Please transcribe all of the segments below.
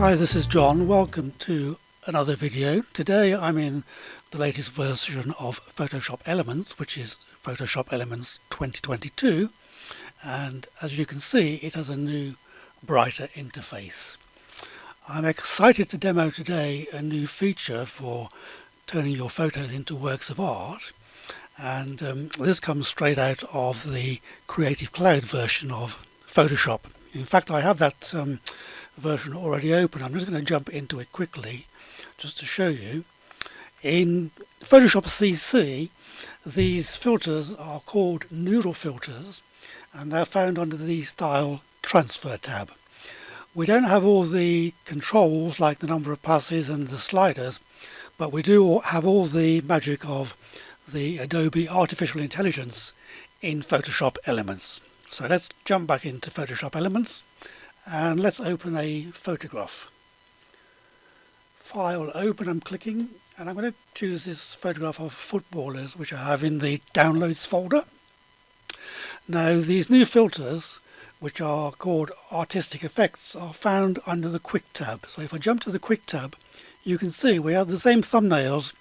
Hi, this is John. Welcome to another video. Today I'm in the latest version of Photoshop Elements, which is Photoshop Elements 2022, and as you can see it has a new brighter interface. I'm excited to demo today a new feature for turning your photos into works of art, and this comes straight out of the Creative Cloud version of Photoshop. In fact, I have that version already open. I'm just going to jump into it quickly just to show you. In Photoshop CC, these filters are called noodle filters, and they're found under the Style Transfer tab. We don't have all the controls like the number of passes and the sliders, but we do have all the magic of the Adobe Artificial Intelligence in Photoshop Elements. So let's jump back into Photoshop Elements and let's open a photograph. File, open, I'm clicking, and I'm going to choose this photograph of footballers which I have in the Downloads folder. Now these new filters, which are called Artistic Effects, are found under the Quick tab. So if I jump to the Quick tab, you can see we have the same thumbnails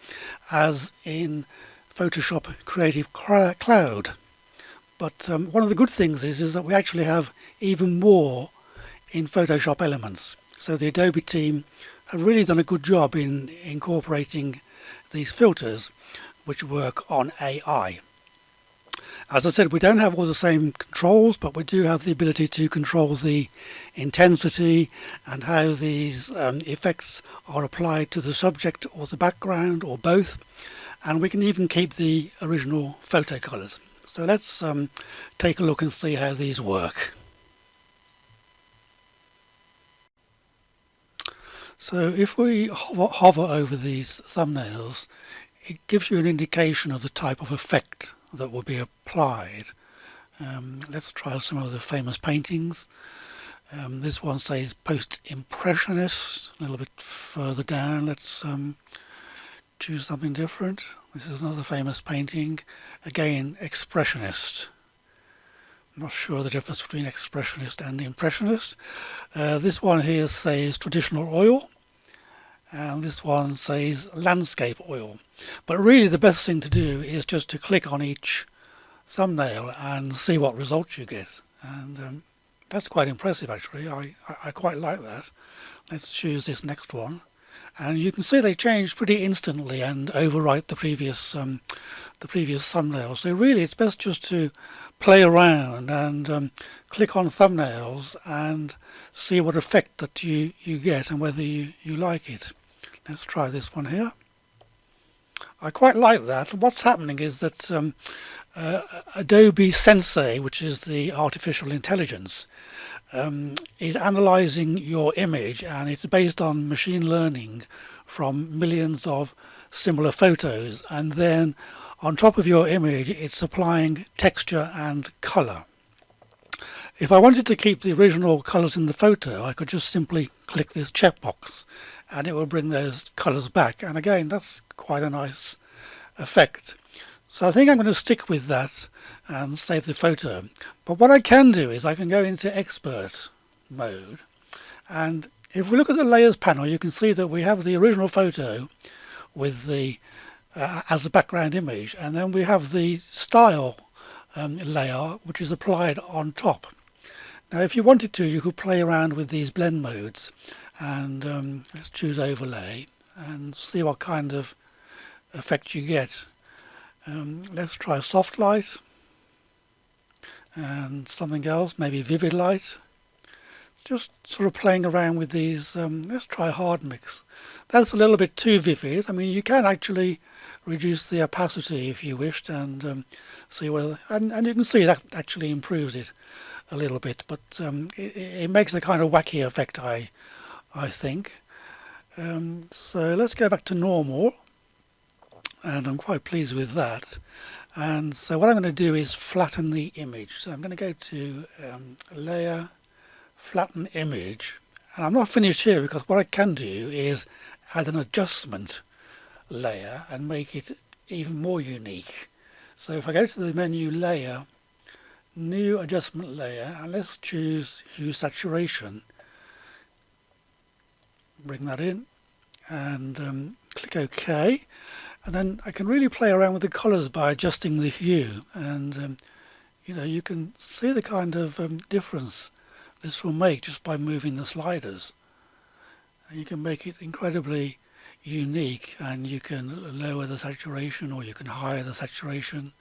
as in Photoshop Creative Cloud. But one of the good things is that we actually have even more in Photoshop Elements. So the Adobe team have really done a good job in incorporating these filters which work on AI. As I said, we don't have all the same controls, but we do have the ability to control the intensity and how these effects are applied to the subject or the background or both, and we can even keep the original photo colors. So let's take a look and see how these work. So if we hover over these thumbnails, it gives you an indication of the type of effect that will be applied. Let's try some of the famous paintings. This one says post-impressionist. A little bit further down, let's choose something different. This is another famous painting. Again, expressionist. I'm not sure the difference between expressionist and impressionist. This one here says traditional oil, and this one says landscape oil. But really the best thing to do is just to click on each thumbnail and see what results you get. And that's quite impressive actually. I quite like that. Let's choose this next one. And you can see they change pretty instantly and overwrite the previous thumbnail. So really it's best just to play around and click on thumbnails and see what effect that you get and whether you like it. Let's try this one here. I quite like that. What's happening is that Adobe Sensei, which is the artificial intelligence, is analyzing your image, and it's based on machine learning from millions of similar photos, and then on top of your image it's applying texture and color. If I wanted to keep the original colors in the photo, I could just simply click this checkbox and it will bring those colors back, and again that's quite a nice effect. So I think I'm going to stick with that and save the photo. But what I can do is I can go into expert mode, and if we look at the layers panel, you can see that we have the original photo with the as a background image, and then we have the style layer which is applied on top. Now if you wanted to, you could play around with these blend modes, and let's choose overlay and see what kind of effect you get. Let's try soft light and something else, maybe vivid light. Just sort of playing around with these. Let's try hard mix. That's a little bit too vivid. I mean, you can actually reduce the opacity if you wished and see whether, and you can see that actually improves it a little bit, but it makes a kind of wacky effect, I think. So let's go back to normal, and I'm quite pleased with that. And so what I'm going to do is flatten the image. So I'm going to go to layer, flatten image, and I'm not finished here because what I can do is add an adjustment layer and make it even more unique. So if I go to the menu layer, new adjustment layer, and let's choose hue saturation, bring that in and click OK. And then I can really play around with the colours by adjusting the hue, and you can see the kind of difference this will make just by moving the sliders. And you can make it incredibly unique, and you can lower the saturation or you can higher the saturation,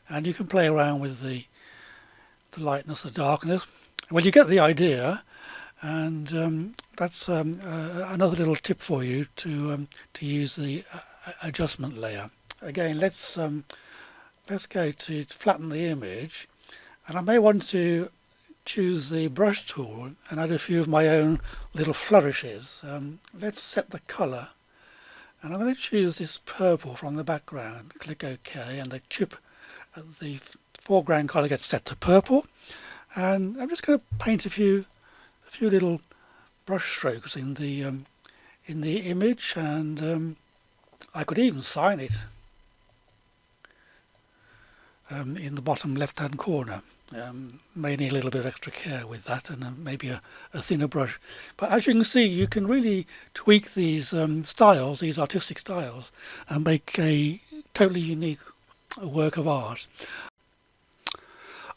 and you can play around with the lightness, the darkness. Well, you get the idea, and that's another little tip for you to use the adjustment layer. Again, let's go to flatten the image, and I may want to choose the brush tool and add a few of my own little flourishes. Let's set the colour, and I'm going to choose this purple from the background. Click OK, and the chip at the foreground colour gets set to purple, and I'm just going to paint a few little brush strokes in the image, and I could even sign it in the bottom left hand corner. May need a little bit of extra care with that, and maybe a thinner brush. But as you can see, you can really tweak these styles, these artistic styles, and make a totally unique work of art.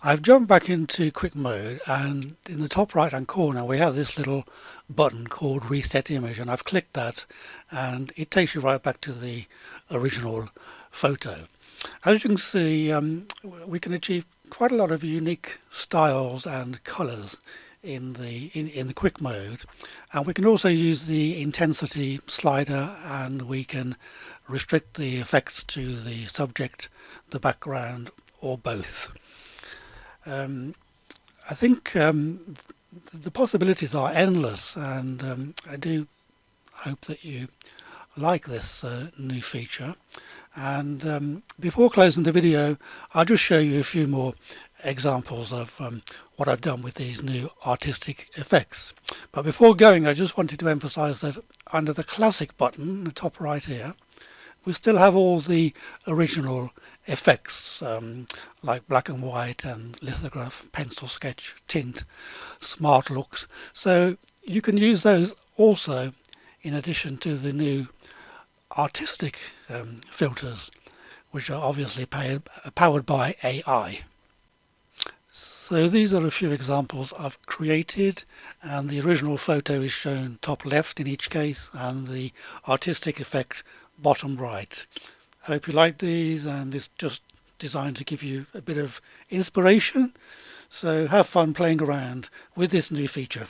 I've jumped back into quick mode, and in the top right hand corner we have this little button called Reset Image, and I've clicked that and it takes you right back to the original photo. As you can see, we can achieve quite a lot of unique styles and colours in the quick mode, and we can also use the intensity slider, and we can restrict the effects to the subject, the background, or both. I think the possibilities are endless, and I do hope that you like this new feature. And before closing the video, I'll just show you a few more examples of what I've done with these new artistic effects. But before going, I just wanted to emphasize that under the classic button, the top right here, we still have all the original effects like black and white and lithograph, pencil sketch, tint, smart looks. So you can use those also in addition to the new artistic filters, which are obviously powered by AI. So these are a few examples I've created, and the original photo is shown top left in each case, and the artistic effect bottom right. Hope you like these, and it's just designed to give you a bit of inspiration. So have fun playing around with this new feature.